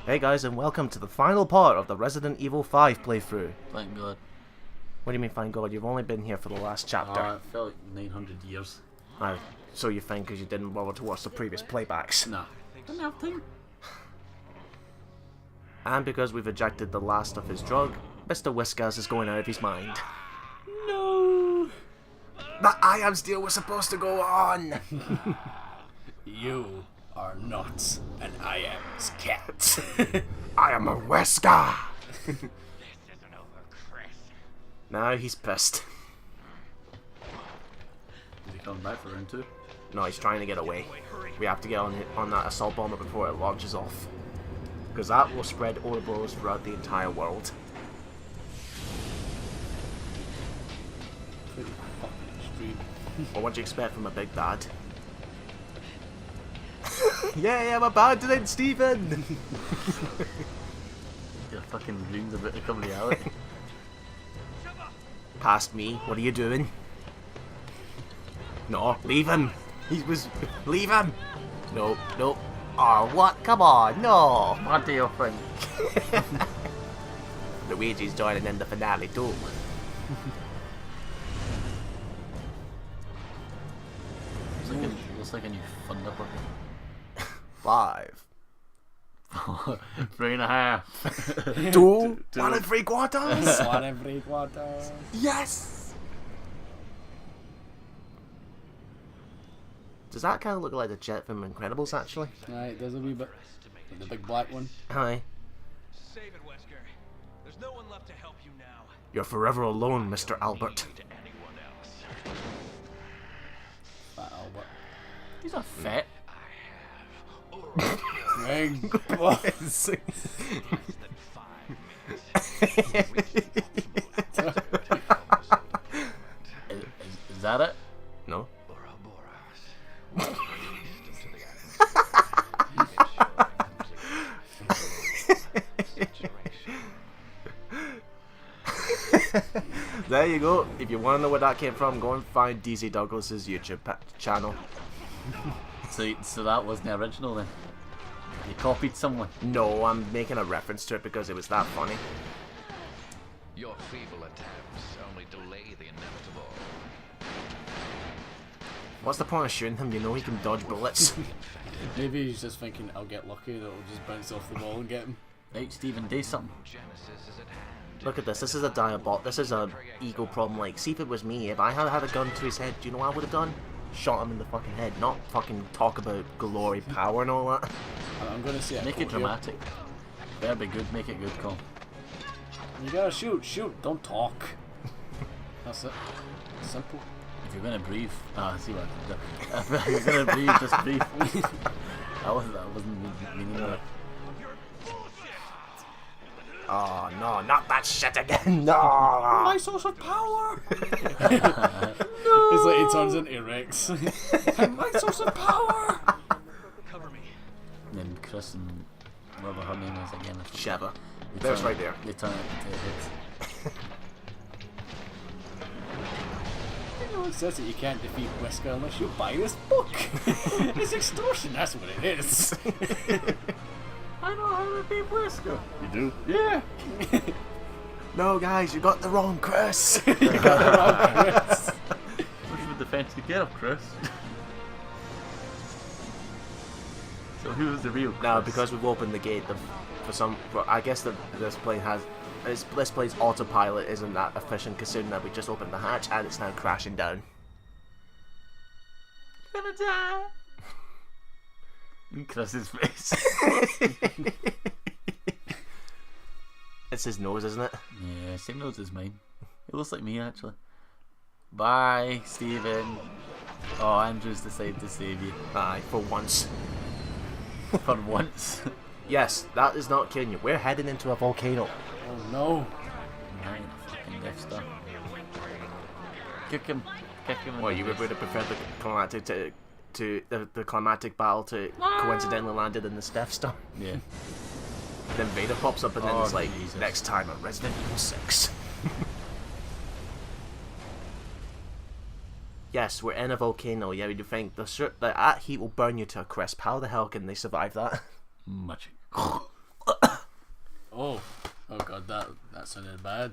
Hey guys, and welcome to the final part of the Resident Evil 5 playthrough. Thank God. What do you mean, thank God? You've only been here for the last chapter. Oh, it felt like 900 years. Oh, so you think because you didn't bother to watch the previous playbacks. Nah. Didn't have time. And because we've ejected the last of his drug, Mr. Whiskers is going out of his mind. No! The Iron Steel was supposed to go on! You are not an Iam's cat. I am a Wesker! This isn't over, Chris. Now he's pissed. Is he coming back for round 2? No, he's trying to get away. We have to get on that assault bomber before it launches off. Because that will spread Uroboros throughout the entire world. Pretty fucking extreme. Or what do you expect from a big bad? Yay, I'm abandoning Stephen! Your fucking dreams about to become reality. Past me, what are you doing? No, leave him! Leave him! No, no. Oh, what? Come on, no! What do you think? Luigi's joining in the finale too. Looks like a new Thunderbird. 5. 3.5. 2. 1 3/4. 1 every quarter. Yes! Does that kind of look like the jet from Incredibles, actually? Right, there's a wee bit. Like the big black one. Hi. Save it, Wesker. There's no one left to help you now. You're forever alone, Mr. Albert. To anyone else. Fat Albert. He's not fat. Big. Less than 5 minutes. Is that it? No? Uroboros. There you go. If you want to know where that came from, go and find DC Douglas's YouTube channel. So that wasn't the original then? You copied someone? No, I'm making a reference to it because it was that funny. Your feeble attempts only delay the inevitable. What's the point of shooting him? You know he can dodge bullets. Maybe he's just thinking I'll get lucky that it'll just bounce off the wall and get him. Right, Stephen, do something. Genesis is at hand. Look at this. This is a diabot. This is a ego problem. Like, see if it was me. If I had had a gun to his head, do you know what I would have done? Shot him in the fucking head. Not fucking talk about glory, power, and all that. I'm gonna say Make it dramatic. Better be good, make it good, Cole. You gotta shoot, don't talk. That's it. Simple. If you're gonna breathe, see what I did there. If you're gonna breathe, just breathe. that wasn't meaning that. Oh no, not that shit again. No. My source of power! It's like he turns into Rex. My source of power! Cover me. And then Chris and whatever her name is again. Sheva. There's right there. They turn it into heads. You know, it says that you can't defeat Wesker unless you buy this book. It's extortion, that's what it is. I know how to beat Wesker. You do? Yeah. No, guys, you got the wrong Chris. Which would the fancy get up, Chris? So who was the real Chris? Now, because we've opened the gate, I guess this plane has. This plane's autopilot isn't that efficient considering that we just opened the hatch and it's now crashing down. You're gonna die. In Chris's face. It's his nose, isn't it? Yeah, same nose as mine. It looks like me actually. Bye, Stephen. Oh, Andrew's decided to save you. Aye, for once. For once. Yes, that is not kidding you. We're heading into a volcano. Oh no. Right, fucking Death Star. Kick him. Kick him. Well, you would have preferred the climactic to the climactic battle to coincidentally landed in the Death Star. Yeah. Then Vader pops up and then it's like, Jesus. next time on Resident Evil 6. Yes, we're in a volcano. Yeah, you think that heat will burn you to a crisp. How the hell can they survive that? Magic. Oh god, that sounded bad.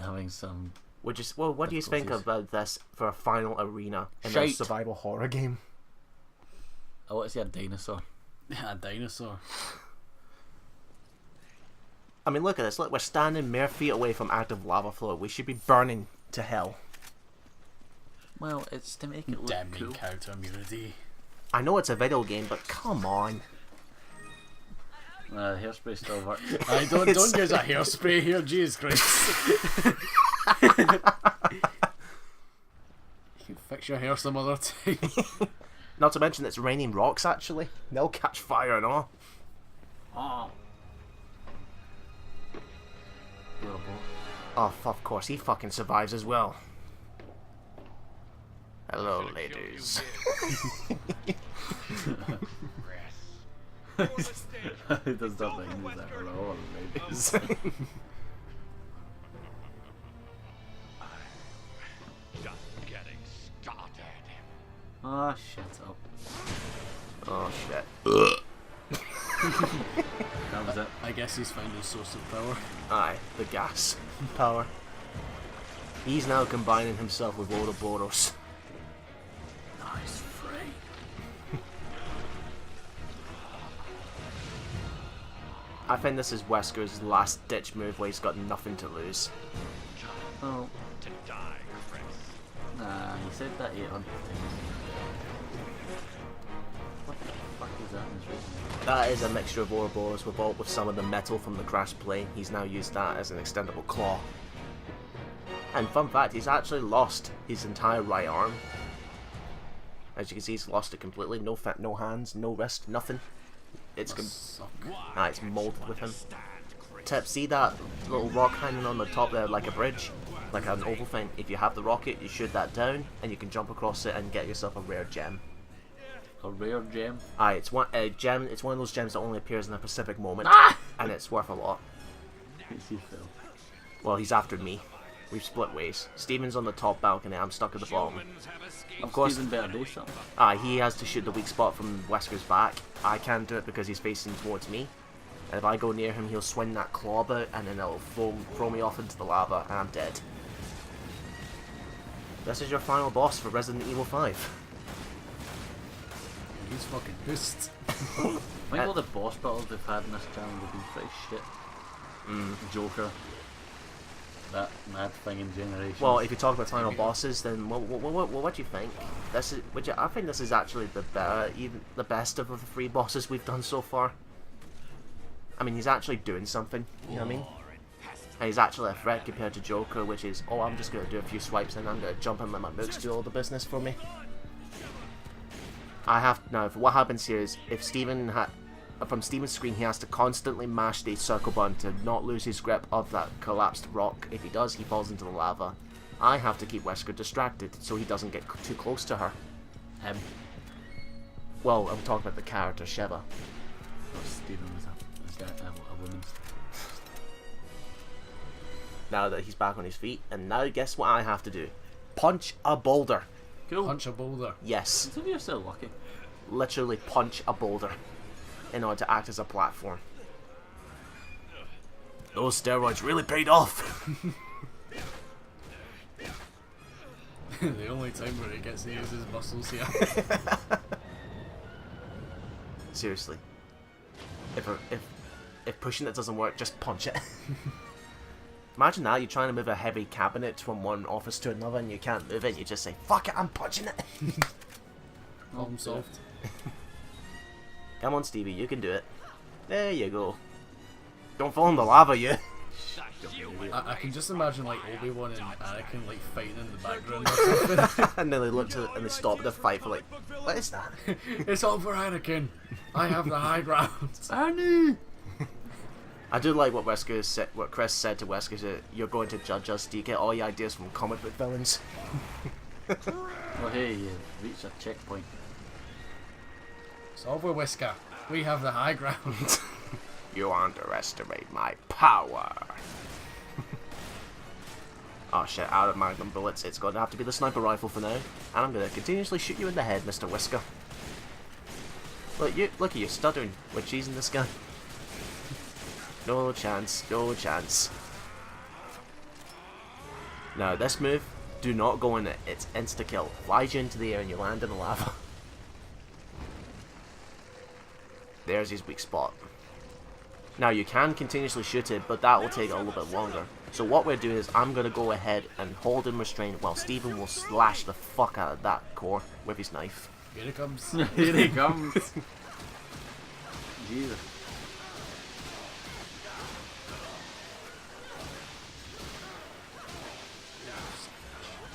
Having some. What do you think about this for a final arena in a Shite. survival horror game? I want to see a dinosaur. A dinosaur. I mean, look at this. Look, we're standing mere feet away from active lava flow. We should be burning to hell. Well, it's to make it look Damn cool. character immunity. I know it's a video game, but come on. Hairspray still works. Don't use a hairspray here, Jesus Christ. You can fix your hair some other time. Not to mention it's raining rocks, actually. They'll catch fire and all. Oh. Oh, of course, he fucking survives as well. Hello, ladies. He does nothing. He's like, hello, ladies. Just getting started. Oh, shut up. Oh, shit. That was it. I guess he's found his source of power. Aye, the gas power. He's now combining himself with Uroboros. Nice frame. I think this is Wesker's last ditch move where he's got nothing to lose. Oh, To die, Chris. nah, he said that 800 times. What the fuck is that in his written? That is a mixture of Uroboros with some of the metal from the crash plane. He's now used that as an extendable claw. And fun fact, he's actually lost his entire right arm. As you can see, he's lost it completely. No hands, no wrist, nothing. It's it's molded with him. Tip, see that little rock hanging on the top there like a bridge? Like an oval thing. If you have the rocket, you shoot that down and you can jump across it and get yourself a rare gem. A rare gem? Aye, it's one gem. It's one of those gems that only appears in a specific moment, and it's worth a lot. Who's he, Phil? Well, he's after me. We've split ways. Steven's on the top balcony. I'm stuck at the bottom. Of course, Steven better do something. he has to shoot the weak spot from Wesker's back. I can't do it because he's facing towards me. And if I go near him, he'll swing that claw about, and then it'll throw me off into the lava, and I'm dead. This is your final boss for Resident Evil 5. He's fucking pissed. I think all the boss battles they've had in this channel have been pretty shit. Joker. That mad thing in Generation. Well, if you talk about final bosses, then what do you think? I think this is actually the best of the 3 bosses we've done so far. I mean, he's actually doing something. You know what I mean? And he's actually a threat compared to Joker, which is, oh, I'm just gonna do a few swipes and I'm gonna jump in, let my mooks do all the business for me. What happens here is if from Steven's screen, he has to constantly mash the circle button to not lose his grip of that collapsed rock. If he does, he falls into the lava. I have to keep Wesker distracted so he doesn't get too close to her. Well, I'm talking about the character Sheva. Steven was a woman. Now that he's back on his feet, and now guess what I have to do? Punch a boulder. Cool. Punch a boulder. Yes, Consider yourself lucky. literally punch a boulder in order to act as a platform. Those steroids really paid off. The only time where he gets to use his muscles here. Seriously. If pushing it doesn't work, just punch it. Imagine that, you're trying to move a heavy cabinet from one office to another and you can't move it, you just say, fuck it, I'm punching it. Problem solved. Come on, Stevie, you can do it. There you go. Don't fall in the lava, you. I can just imagine like Obi-Wan and Anakin like fighting in the background or something. And then they looked at it and they stopped the fight for like, what is that? It's all for Anakin. I have the high ground. Arnie! I do like what Chris said to Wesker, that you're going to judge us. Do you get all your ideas from comic book villains? Well, hey, you reached a checkpoint. It's over, Wesker. We have the high ground. You underestimate my power. Oh shit, out of magnum bullets, it's going to have to be the sniper rifle for now. And I'm going to continuously shoot you in the head, Mr. Wesker. Look at you stuttering with cheese in this gun. No chance. No chance. Now, this move, do not go in it. It's insta-kill. Flies you into the air and you land in the lava. There's his weak spot. Now, you can continuously shoot it, but that will take a little bit longer. So what we're doing is I'm going to go ahead and hold him restrained while Steven will slash the fuck out of that core with his knife. Here it comes. Here he comes. Jesus.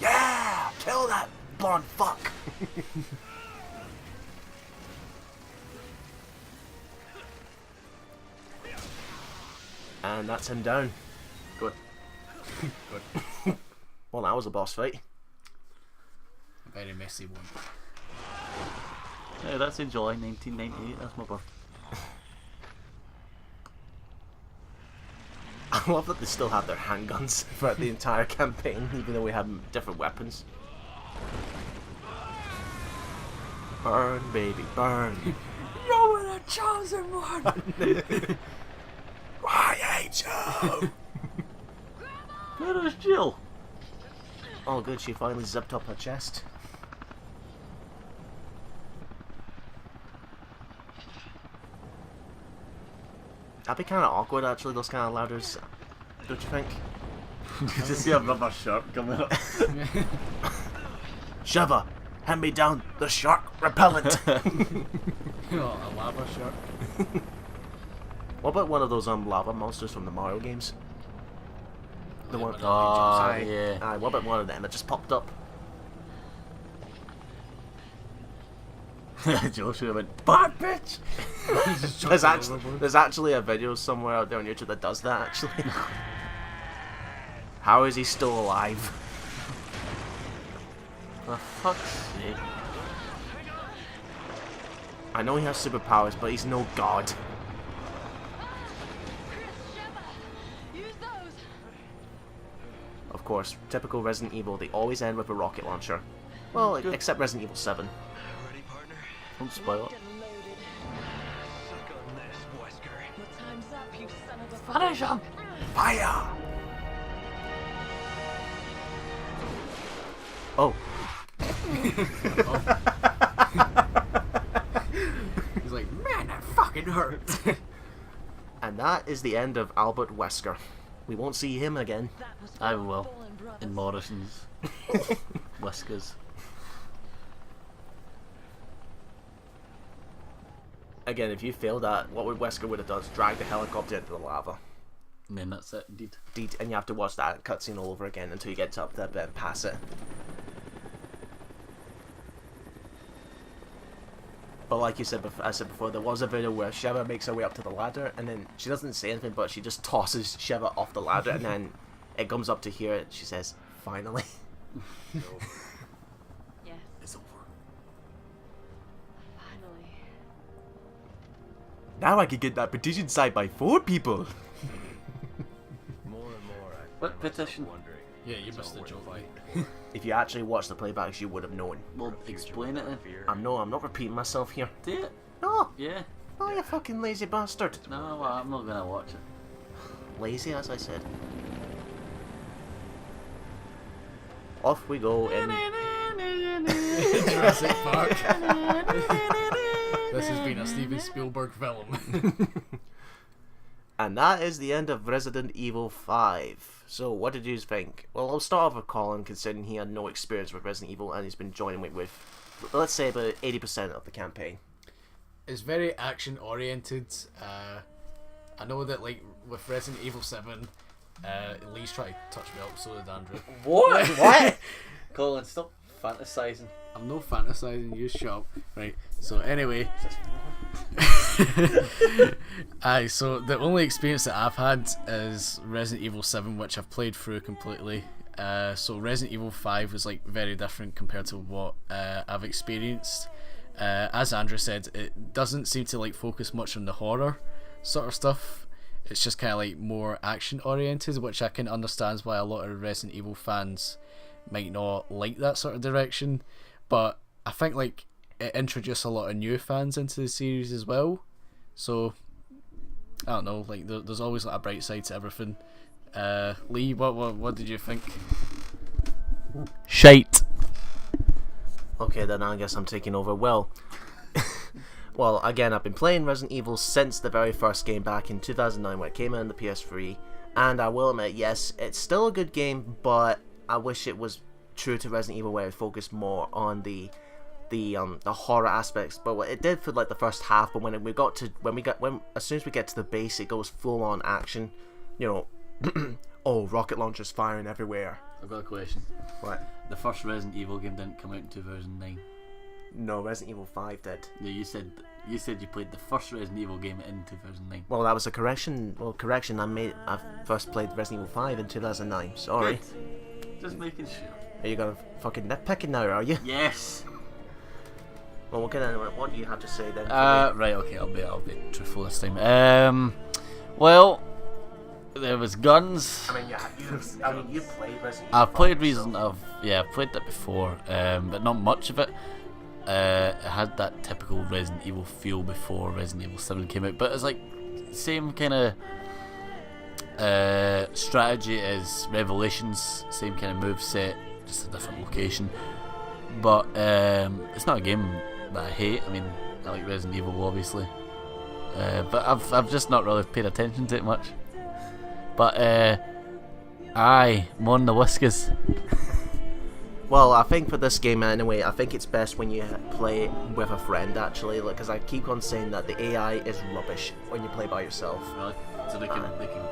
Yeah! Kill that blonde fuck! And that's him down. Good. Good. Well, that was a boss fight. A very messy one. Yeah, that's in July 1998. That's my birthday. I love that they still have their handguns throughout the entire campaign, even though we have different weapons. Burn, baby, burn. You're the chosen one! I hate you! Where is Jill? Oh good, she finally zipped up her chest. That'd be kind of awkward actually, those kind of ladders, don't you think? You just see a rubber shark coming up. Shiva, hand me down the shark repellent! Oh, a lava shark. What about one of those lava monsters from the Mario games? The one. Oh, Aye, yeah. aye, what about one of them that just popped up? Joe should have went, bad bitch! There's actually a video somewhere out there on YouTube that does that actually. How is he still alive? For fuck's sake. I know he has superpowers, but he's no god. Of course, typical Resident Evil, they always end with a rocket launcher. Well, except Resident Evil 7. Ready, partner? Don't spoil it. Suck on this, Wesker. Your time's up, you son of a Finish him! Fire! Oh. He's like, man, that fucking hurt. And that is the end of Albert Wesker. We won't see him again. I will. In Morrison's. Whiskers. Again, if you failed that, what Wesker would have done is drag the helicopter into the lava. And then that's it, indeed. And you have to watch that cutscene all over again until you get up there and pass it. But like you said, I said before, there was a video where Shiva makes her way up to the ladder, and then she doesn't say anything, but she just tosses Shiva off the ladder, and then it comes up to here, and she says, "Finally." Yes, It's over. finally. Now I can get that petition signed by 4 people. More and more, What petition? wondering. Yeah, you missed the joke. If you actually watched the playbacks, you would have known. Well, explain it then. I'm not repeating myself here. Do it? No, Yeah. oh you fucking lazy bastard. No, well, I'm not gonna watch it. Lazy, as I said. Off we go in. Jurassic Park. This has been a Steven Spielberg film. And that is the end of Resident Evil 5. So, what did you think? Well, I'll start off with Colin, considering he had no experience with Resident Evil and he's been joining with let's say, about 80% of the campaign. It's very action oriented. I know that, like, with Resident Evil 7, Lee's trying to touch me up, so did Andrew. What? What? Colin, stop fantasizing. I'm no fantasizing, you shut up. Right, so anyway. So the only experience that I've had is Resident Evil 7, which I've played through completely. So Resident Evil 5 was like very different compared to what I've experienced. As Andrew said, it doesn't seem to like focus much on the horror sort of stuff. It's just kind of like more action oriented, which I can understand why a lot of Resident Evil fans might not like that sort of direction. But I think like it introduced a lot of new fans into the series as well. So I don't know, like there's always like a bright side to everything. Lee, what did you think? Shite. Okay, then I guess I'm taking over. Well, well, again, I've been playing Resident Evil since the very first game back in 2009 when it came out on the PS3, and I will admit, yes, it's still a good game, but I wish it was true to Resident Evil where it focused more on the horror aspects. But what it did for like the first half, but when as soon as we get to the base, it goes full on action. You know, oh, rocket launchers firing everywhere. I've got a question. What? The first Resident Evil game didn't come out in 2009. No, Resident Evil 5 did. Yeah, you said you played the first Resident Evil game in 2009. Well, that was a correction. Well, correction. I first played Resident Evil 5 in 2009. Sorry. Good. Just making sure. Are you gonna fucking nitpicking now? Are you? Yes. Well, we'll get into it. What do you have to say then? Right. Okay. I'll be truthful this time. Well, there was guns. I mean, you played Resident Evil. I've played 5, so- I've played that before, but not much of it. It had that typical Resident Evil feel before Resident Evil 7 came out, but it's like same kind of strategy as Revelations, same kind of move set, just a different location. But it's not a game that I hate. I mean, I like Resident Evil obviously, but I've just not really paid attention to it much. But I won the Whiskers. Well, I think for this game anyway, I think it's best when you play with a friend actually, because I keep on saying that the AI is rubbish when you play by yourself. Really? So they can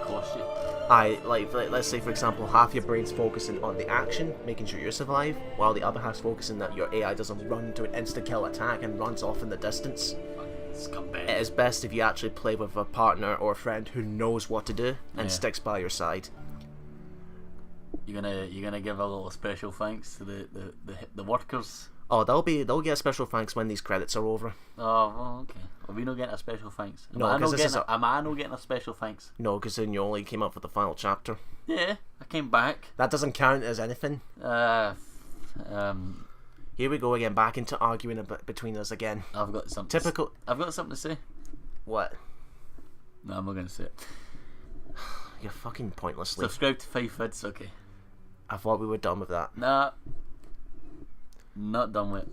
cost you. Like let's say for example, half your brain's focusing on the action, making sure you survive, while the other half's focusing that your AI doesn't run to an insta-kill attack and runs off in the distance. Scumbag. It is best if you actually play with a partner or a friend who knows what to do and Yeah. sticks by your side. You're gonna give a little special thanks to the workers. Oh, they'll get a special thanks when these credits are over. Oh, well, okay. Are we not getting a special thanks? No, 'cause this is am I not getting a special thanks? No, because then you only came up with the final chapter. Yeah, I came back. That doesn't count as anything. Here we go again, back into arguing between us again. I've got something. Typical. I've got something to say. What? No, I'm not gonna say it. You're fucking pointlessly. Subscribe to 5 Vids, okay. I thought we were done with that. Nah, not done with it.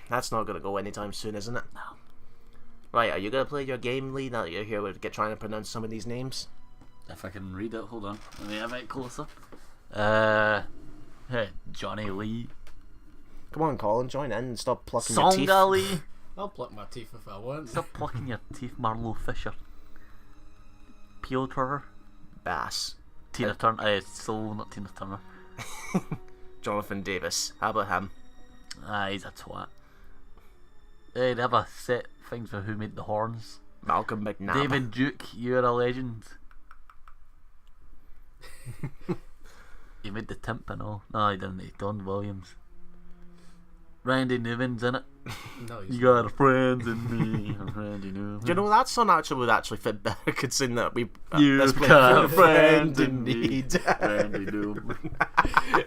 That's not gonna go anytime soon, isn't it? No. Right, are you gonna play your game, Lee? Now that you're here, we're trying to pronounce some of these names. If I can read it, hold on. Let me have it closer. Hey, Johnny Lee. Come on, Colin, join in and stop plucking your teeth. Songa Lee. I'll pluck my teeth if I want. Stop plucking your teeth, Marlo Fisher. Piotr. Bass. Tina Turner. Soul, not Tina Turner. Jonathan Davis. How about him? He's a twat. They have a set things for who made the horns. Malcolm McNabb. David Duke, you're a legend. He made the timpano. No, he didn't. He Don Williams. Randy Newman's in it. No, he's You got a friend in me, Randy Newman. Do you know that song actually would actually fit better considering that we You let's play got a friend in need. Randy Newman.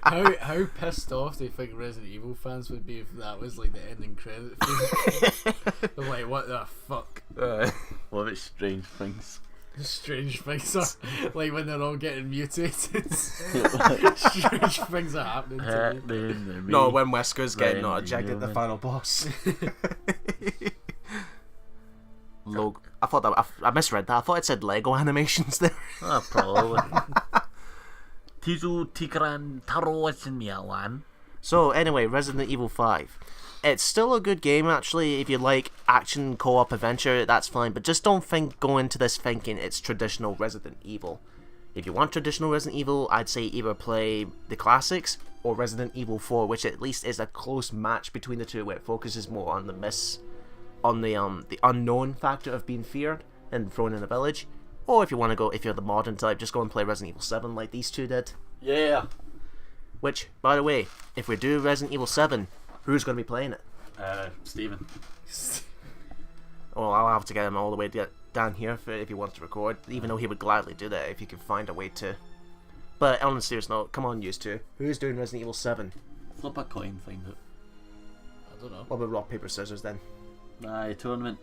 how pissed off do you think Resident Evil fans would be if that was like the ending credit thing? They're like, what the fuck? What about Strange Things? Strange things are like when they're all getting mutated. Strange things are happening to me. No, when Wesker's getting not Randy ejected, the Newman. final boss. I thought that I misread that. I thought it said Lego animations there. Oh, probably. Tizu Tikran Taro Miawan. So anyway, Resident Evil 5. It's still a good game actually. If you like action co-op adventure, that's fine. But just don't go into this thinking it's traditional Resident Evil. If you want traditional Resident Evil, I'd say either play the classics or Resident Evil 4, which at least is a close match between the two, where it focuses more on the unknown factor of being feared and thrown in a village. Or if you want to go, if you're the modern type, just go and play Resident Evil 7 like these two did. Yeah. Which, by the way, if we do Resident Evil 7, who's going to be playing it? Steven. Well, I'll have to get him all the way down here if he wants to record, even though he would gladly do that if he could find a way to. But on a serious note, come on, you two. Who's doing Resident Evil 7? Flip a coin, find out. I don't know. What about rock, paper, scissors then? Aye, tournament.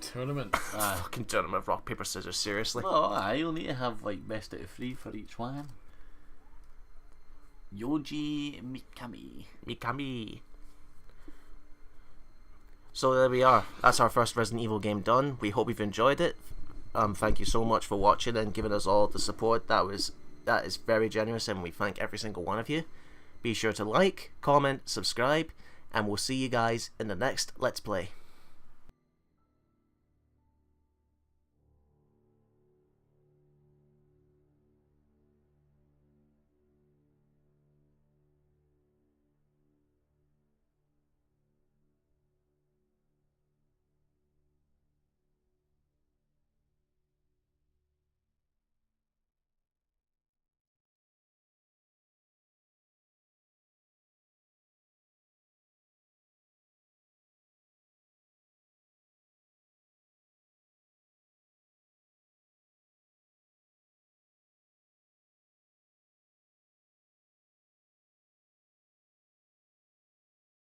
Tournament. Fucking tournament of rock, paper, scissors, seriously. Oh, you'll need to have like best out of 3 for each one. Yoji Mikami. Mikami. So there we are. That's our first Resident Evil game done. We hope you've enjoyed it. Thank you so much for watching and giving us all the support. That is very generous, and we thank every single one of you. Be sure to like, comment, subscribe, and we'll see you guys in the next Let's Play.